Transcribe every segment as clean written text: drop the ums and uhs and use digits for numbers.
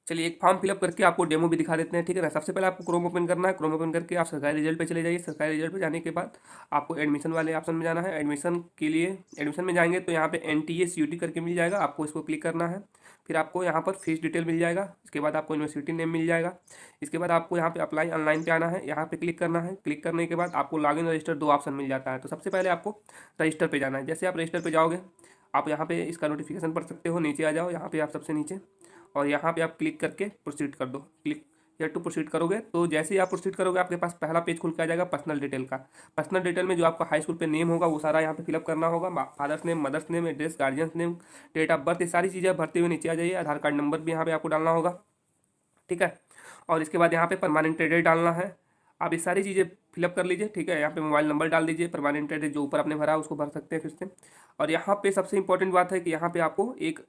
चलिए एक form fill up करके आपको डेमो भी दिखा देते हैं, ठीक है ना। सबसे पहले आपको क्रोम ओपन करना है। क्रोम ओपन करके आप सरकारी रिजल्ट पे चले जाइए। सरकारी रिजल्ट पे जाने के बाद आपको एडमिशन वाले ऑप्शन में जाना है। एडमिशन के लिए एडमिशन में जाएंगे तो यहाँ पे NTA CUT करके मिल जाएगा, आपको इसको क्लिक करना है। फिर आपको यहाँ पर फीस डिटेल मिल जाएगा। इसके बाद आपको यूनिवर्सिटी नेम मिल जाएगा। इसके बाद आपको यहाँ पे अप्लाई ऑनलाइन पे आना है, यहाँ पे क्लिक करना है। क्लिक करने के बाद आपको लॉगिन रजिस्टर दो ऑप्शन मिल जाता है। तो सबसे पहले आपको रजिस्टर पे जाना है। जैसे आप रजिस्टर पे जाओगे, आप यहाँ पे इसका नोटिफिकेशन पढ़ सकते हो। नीचे आ जाओ, यहाँ पे आप सबसे नीचे, और यहाँ पे आप क्लिक करके प्रोसीड कर दो। क्लिक या टू प्रोसीड करोगे तो जैसे ही आप प्रोसीड करोगे आपके पास पहला पेज खुल के आ जाएगा पर्सनल डिटेल का। पर्सनल डिटेल में जो आपका हाई स्कूल पे नेम होगा वो सारा यहाँ पे फिलअप करना होगा। Father's name, mother's name, address, guardian's name, date of birth, ये सारी चीज़ें भरते हुए नीचे आ जाइए। आधार कार्ड नंबर भी यहाँ पे आपको डालना होगा, ठीक है। और इसके बाद यहाँ पे परमानेंट एड्रेस डालना है। आप ये सारी चीज़ें फिलअप कर लीजिए, ठीक है। यहाँ पे मोबाइल नंबर डाल दीजिए। परमानेंट एड्रेस जो ऊपर आपने भरा उसको भर सकते हैं फिर से। और यहाँ पे सबसे इंपॉर्टेंट बात है कि यहाँ पे आपको एक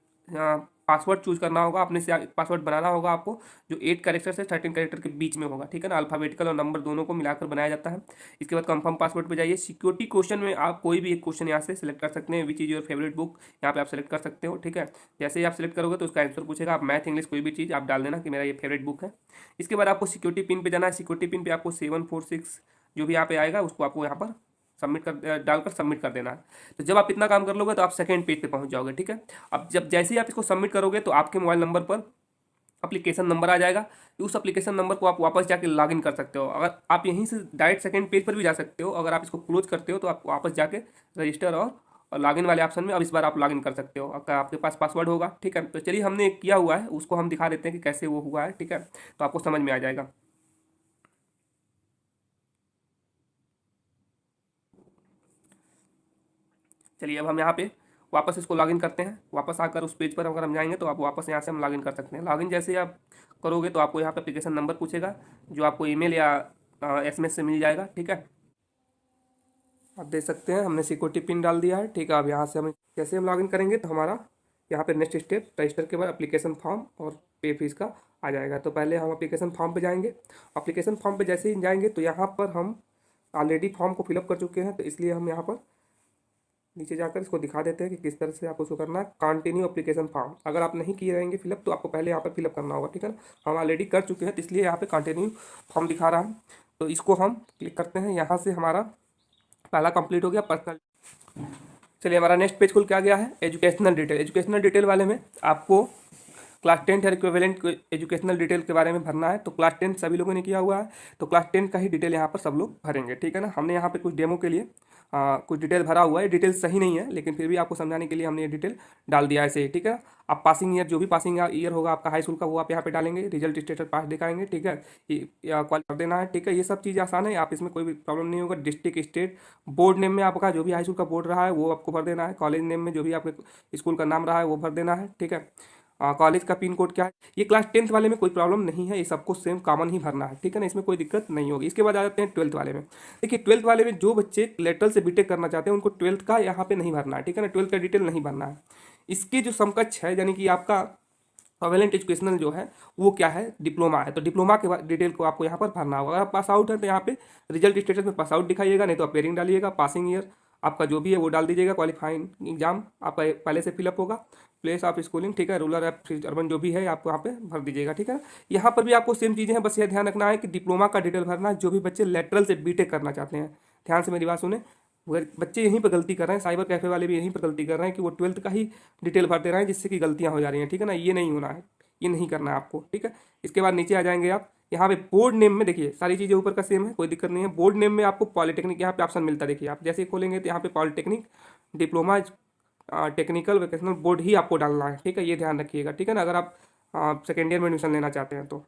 पासवर्ड चूज करना होगा। अपने से पासवर्ड बनाना होगा आपको, जो 8 कैरेक्टर से 13 कैरेक्टर के बीच में होगा, ठीक है ना। अल्फाबेटिकल और नंबर दोनों को मिलाकर बनाया जाता है। इसके बाद कंफर्म पासवर्ड पे जाइए। सिक्योरिटी क्वेश्चन में आप कोई भी एक क्वेश्चन यहाँ से सिलेक्ट कर सकते हैं। Which is your favourite book, यहाँ पे आप सेलेक्ट कर सकते हो, ठीक है। जैसे ही आप सेलेक्ट करोगे तो उसका आंसर पूछेगा। आप मैथ, इंग्लिश कोई भी चीज़ आप डाल देना कि मेरा ये फेवरेट बुक है। इसके बाद आपको सिक्योरिटी पिन पे जाना है। सिक्योरिटी पिन पे आपको 746 जो भी यहाँ पे आएगा उसको आपको यहाँ पर सबमिट कर डालकर सबमिट कर देना है। तो जब आप इतना काम कर लोगे तो आप सेकंड पेज पे पहुंच जाओगे, ठीक है। अब जब जैसे ही आप इसको सबमिट करोगे तो आपके मोबाइल नंबर पर एप्लीकेशन नंबर आ जाएगा। उस एप्लीकेशन नंबर को आप वापस जाके लॉगिन कर सकते हो। अगर आप यहीं से डायरेक्ट सेकंड पेज पर भी जा सकते हो। अगर आप इसको क्लोज करते हो तो आप वापस जाके रजिस्टर और लॉगिन वाले ऑप्शन में अब इस बार आप लॉगिन कर सकते हो। अगर आपके पास पासवर्ड होगा, ठीक है। तो चलिए हमने किया हुआ है उसको हम दिखा देते हैं कि कैसे वो हुआ है, ठीक है। तो आपको समझ में आ जाएगा। चलिए अब हम यहाँ पे वापस इसको लॉगिन करते हैं। वापस आकर उस पेज पर अगर हम जाएंगे तो आप वापस यहाँ से हम लॉगिन कर सकते हैं। लॉगिन जैसे ही आप करोगे तो आपको यहाँ पे एप्लीकेशन नंबर पूछेगा, जो आपको ईमेल या SMS से मिल जाएगा, ठीक है। आप देख सकते हैं हमने सिक्योरिटी पिन डाल दिया है, ठीक है। अब यहाँ से हम जैसे हम लॉगिन करेंगे तो हमारा यहाँ पे नेक्स्ट स्टेप रजिस्टर के बाद एप्लीकेशन फॉर्म और पे फीस का आ जाएगा। तो पहले हम एप्लीकेशन फॉर्म पे जाएंगे। एप्लीकेशन फॉर्म पे जैसे ही जाएंगे तो यहाँ पर हम ऑलरेडी फॉर्म को फिलअप कर चुके हैं, तो इसलिए हम यहाँ पर नीचे जाकर इसको दिखा देते हैं कि किस तरह से आपको उसको करना है। कंटिन्यू एप्लीकेशन फॉर्म अगर आप नहीं किए रहेंगे फिलअप तो आपको पहले यहाँ पर फिलअप करना होगा, ठीक है ना। हम ऑलरेडी कर चुके हैं तो इसलिए यहाँ पे कंटिन्यू फॉर्म दिखा रहा है। तो इसको हम क्लिक करते हैं। यहाँ से हमारा पहला कंप्लीट हो गया पर्सनल। चलिए हमारा नेक्स्ट पेज खुल के आ गया है एजुकेशनल डिटेल। एजुकेशनल डिटेल वाले में आपको क्लास 10 और इक्विवेलेंट एजुकेशनल डिटेल के बारे में भरना है। तो क्लास 10 सभी लोगों ने किया हुआ है तो क्लास 10 का ही डिटेल यहाँ पर सब लोग भरेंगे, ठीक है ना। हमने यहाँ पे कुछ डेमो के लिए कुछ डिटेल भरा हुआ है। डिटेल सही नहीं है लेकिन फिर भी आपको समझाने के लिए हमने ये डिटेल डाल दिया है ऐसे ही, ठीक है। आप पासिंग ईयर, जो भी पासिंग ईयर होगा आपका हाई स्कूल का, वो आप यहाँ पे डालेंगे। रिजल्ट स्टेटस पास दिखाएंगे, ठीक है। क्वालिफाई कर देना है, ठीक है। ये सब चीज़ आसान है, आप इसमें कोई भी प्रॉब्लम नहीं होगा। डिस्ट्रिक्ट, स्टेट, बोर्ड नेम में आपका जो भी हाई स्कूल का बोर्ड रहा है वो आपको भर देना है। कॉलेज नेम में जो भी आपके स्कूल का नाम रहा है वो भर देना है, ठीक है। कॉलेज का पिन कोड क्या है, ये क्लास 10 वाले में कोई प्रॉब्लम नहीं है। ये सबको सेम कॉमन ही भरना है, ठीक है ना। इसमें कोई दिक्कत नहीं होगी। इसके बाद आ जाते हैं 12th वाले में। देखिए 12th वाले में जो बच्चे लेटरल से बीटेक करना चाहते हैं उनको 12th का यहाँ पे नहीं भरना है, ठीक है ना। 12th का डिटेल नहीं भरना है। इसके जो समकक्ष है यानी कि आपका इक्विवेलेंट एजुकेशनल जो है वो क्या है, डिप्लोमा है। तो डिप्लोमा के डिटेल को आपको यहाँ पर भरना होगा। अगर आप पास आउट है तो यहाँ पे रिजल्ट स्टेटस में पास आउट दिखाइएगा, नहीं तो आप पेयरिंग डालिएगा। पासिंग ईयर आपका जो भी है वो डाल दीजिएगा। क्वालिफाइंग एग्जाम आपका पहले से फिलअप होगा। प्लेस ऑफ स्कूलिंग, ठीक है। रूरल या अर्बन जो भी है आपको यहाँ पे भर दीजिएगा, ठीक है। यहाँ पर भी आपको सेम चीज़ें हैं, बस यह ध्यान रखना है कि डिप्लोमा का डिटेल भरना है। जो भी बच्चे लेटरल से बीटेक करना चाहते हैं, ध्यान से मेरी बात सुने। बच्चे यहीं पर गलती कर रहे हैं, साइबर कैफे वाले भी यहीं पर गलती कर रहे हैं कि वो 12th का ही डिटेल भर दे रहे हैं, जिससे कि गलतियाँ हो जा रही हैं, ठीक है ना। ये नहीं होना है, ये नहीं करना है आपको, ठीक है। इसके बाद नीचे आ जाएंगे आप। यहाँ पे बोर्ड नेम में देखिए सारी चीज़ें ऊपर का सेम है, कोई दिक्कत नहीं है। बोर्ड नेम में आपको पॉलिटेक्निक यहाँ पे ऑप्शन मिलता है। देखिए आप जैसे ही खोलेंगे तो यहाँ पे polytechnic, diploma, technical, vocational board ही आपको डालना है, ठीक है। ये ध्यान रखिएगा, ठीक है ना। अगर आप सेकेंड ईयर में एडमिशन लेना चाहते हैं तो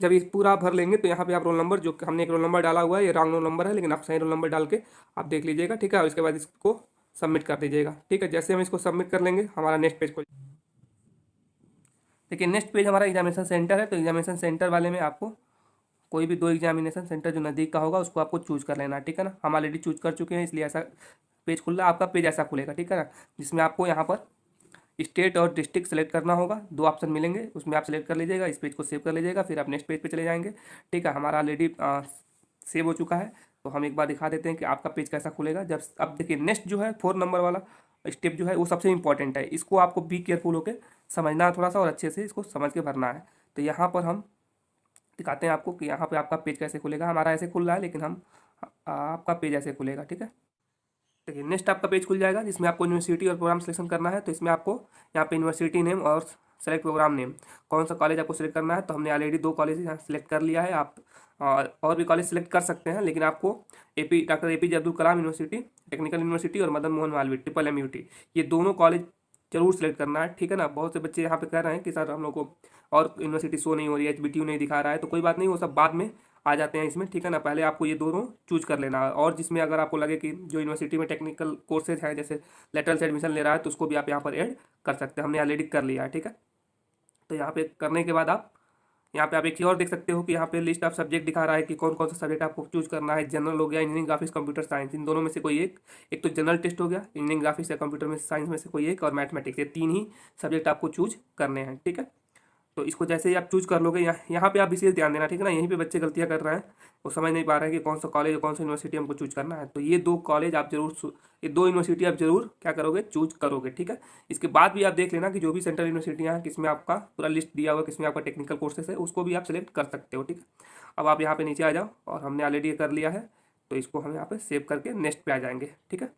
जब ये पूरा भर लेंगे तो यहाँ पे आप रोल नंबर, जो हमने एक रोल नंबर डाला हुआ है ये रॉन्ग रोल नंबर है, लेकिन आप सही रोल नंबर डाल के आप देख लीजिएगा, ठीक है। और इसके बाद इसको सबमिट कर दीजिएगा, ठीक है। जैसे हम इसको सबमिट कर लेंगे हमारा नेक्स्ट पेज को देखिए। नेक्स्ट पेज हमारा एग्जामिनेशन सेंटर है। तो एग्जामिनेशन सेंटर वाले में आपको कोई भी 2 एग्जामिनेशन सेंटर जो नज़दीक का होगा उसको आपको चूज कर लेना है, ठीक है ना। हम ऑलरेडी चूज कर चुके हैं इसलिए ऐसा पेज खुल रहा है। आपका पेज ऐसा खुलेगा, ठीक है ना, जिसमें आपको यहाँ पर स्टेट और डिस्ट्रिक्ट सेलेक्ट करना होगा। 2 ऑप्शन मिलेंगे, उसमें आप सेलेक्ट कर लीजिएगा। इस पेज को सेव कर लीजिएगा, फिर आप नेक्स्ट पेज पे चले जाएंगे, ठीक है। हमारा ऑलरेडी सेव हो चुका है। तो हम एक बार दिखा देते हैं कि आपका पेज कैसा खुलेगा जब। अब देखिए नेक्स्ट जो है 4 नंबर वाला स्टेप जो है वो सबसे इंपॉर्टेंट है, इसको आपको बी केयरफुल होकर समझना है थोड़ा सा और अच्छे से इसको समझ के भरना है। तो यहाँ पर हम दिखाते हैं आपको कि यहाँ पे आपका पेज कैसे खुलेगा। हमारा ऐसे खुल रहा है, लेकिन हम आपका पेज ऐसे खुलेगा, ठीक है। देखिए नेक्स्ट आपका पेज खुल जाएगा जिसमें आपको यूनिवर्सिटी और प्रोग्राम सिलेक्शन करना है। तो इसमें आपको यहाँ पे यूनिवर्सिटी नेम और सेलेक्ट प्रोग्राम नेम, कौन सा कॉलेज आपको सिलेक्ट करना है। तो हमने ऑलरेडी 2 कॉलेज यहाँ सिलेक्ट कर लिया है। आप और भी कॉलेज सिलेक्ट कर सकते हैं, लेकिन आपको doctor APJ Abdul Kalam university, technical university और मदन मोहन मालवीय MMUT, ये दोनों कॉलेज जरूर सिलेक्ट करना है, ठीक है ना। बहुत से बच्चे यहाँ पे कह रहे हैं कि सर हम लोग को और यूनिवर्सिटी शो नहीं हो रही है, HBTU नहीं दिखा रहा है। तो कोई बात नहीं, वो सब बाद में आ जाते हैं इसमें, ठीक है ना। पहले आपको ये दोनों चूज कर लेना है। और जिसमें अगर आपको लगे कि जो यूनिवर्सिटी में टेक्निकल कोर्सेज हैं, जैसे लेटरल से एडमिशन ले रहा है, तो उसको भी आप यहाँ पर ऐड कर सकते हैं। हमने ऑलरेडी कर लिया है, ठीक है। तो यहाँ पे करने के बाद आप यहाँ पे आप एक चीज़ और देख सकते हो कि यहाँ पे लिस्ट ऑफ सब्जेक्ट दिखा रहा है कि कौन कौन सा सब्जेक्ट आपको चूज करना है। जनरल हो गया, इंजीनियरिंग ग्राफिक्स, कंप्यूटर साइंस, इन दोनों में से कोई एक तो जनरल टेस्ट हो गया, इंजीनियरिंग ग्राफिक्स या कंप्यूटर में साइंस में से कोई एक, और मैथमेटिक्स, ये 3 ही सब्जेक्ट आपको चूज करने हैं, ठीक है। तो इसको जैसे ही आप चूज कर लोगे, यहाँ पे आप विशेष ध्यान देना, ठीक है ना। यहीं पे बच्चे गलतियाँ कर रहे हैं, वो समझ नहीं पा रहे हैं कि कौन सा कॉलेज और कौन सा यूनिवर्सिटी हमको चूज करना है। तो ये 2 कॉलेज आप जरूर, ये 2 यूनिवर्सिटी आप जरूर क्या करोगे, चूज करोगे, ठीक है। इसके बाद भी आप देख लेना कि जो भी सेंट्रल यूनिवर्सिटियाँ हैं, किसमें आपका पूरा लिस्ट दिया हुआ, किसमें आपका टेक्निकल कोर्सेस है, उसको भी आप सिलेक्ट कर सकते हो, ठीक है। अब आप यहाँ पे नीचे आ जाओ, और हमने ऑलरेडी कर लिया है, तो इसको हम यहाँ पे सेव करके नेक्स्ट पे आ जाएंगे, ठीक है।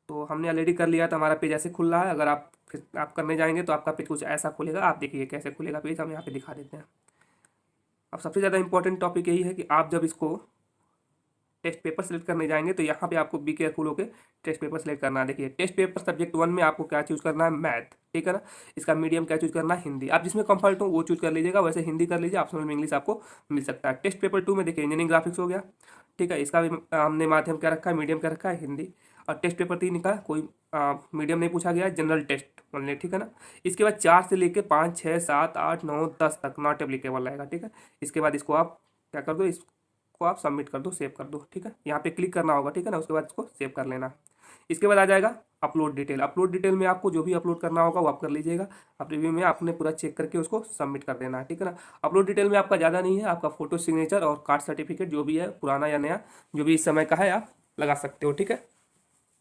तो हमने ऑलरेडी कर लिया, तो हमारा पेज ऐसे खुल रहा है। अगर आप फिर आप करने जाएंगे तो आपका पेज कुछ ऐसा खुलेगा। आप देखिए कैसे खुलेगा पेज, हम यहाँ पे दिखा देते हैं। अब सबसे ज़्यादा इंपॉर्टेंट टॉपिक यही है कि आप जब इसको टेस्ट पेपर सेलेक्ट करने जाएंगे, तो यहाँ पे आपको बी केयरफुल होकर टेस्ट पेपर सेलेक्ट करना है। देखिए टेस्ट पेपर सब्जेक्ट 1 में आपको क्या चूज करना है, मैथ, ठीक है ना। इसका मीडियम क्या चूज करना है, हिंदी। आप जिसमें कंफर्ट हो वो चूज कर लीजिएगा, वैसे हिंदी कर लीजिए, ऑप्शनल में इंग्लिश आपको मिल सकता है। टेस्ट पेपर 2 में देखिए इंजीनियरिंग ग्राफिक्स हो गया, ठीक है। इसका भी हमने माध्यम क्या रखा है, मीडियम क्या रखा है, हिंदी। और टेस्ट पेपर 3 का कोई मीडियम नहीं पूछा गया है, जनरल टेस्ट ओनली, ठीक है ना। इसके बाद 4 से लेके 5, 6, 7, 8, 9, 10 तक नॉट एप्लीकेबल रहेगा, ठीक है। इसके बाद इसको आप क्या कर दो, इसको आप सबमिट कर दो, सेव कर दो, ठीक है। यहाँ पे क्लिक करना होगा, ठीक है ना। उसके बाद इसको सेव कर लेना। इसके बाद आ जाएगा अपलोड डिटेल। अपलोड डिटेल में आपको जो भी अपलोड करना होगा वो आप कर लीजिएगा। आप रिव्यू में आपने पूरा चेक करके उसको सबमिट कर देना है, ठीक है ना। अपलोड डिटेल में आपका ज़्यादा नहीं है, आपका फोटो, सिग्नेचर और कास्ट सर्टिफिकेट जो भी है, पुराना या नया, जो भी इस समय का है, आप लगा सकते हो, ठीक है।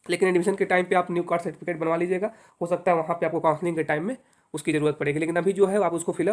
लेकिन एडमिशन के टाइम पे आप न्यू कास्ट सर्टिफिकेट बनवा लीजिएगा। हो सकता है वहाँ पे आपको काउंसलिंग के टाइम में उसकी ज़रूरत पड़ेगी, लेकिन अभी जो है आप उसको फिलअप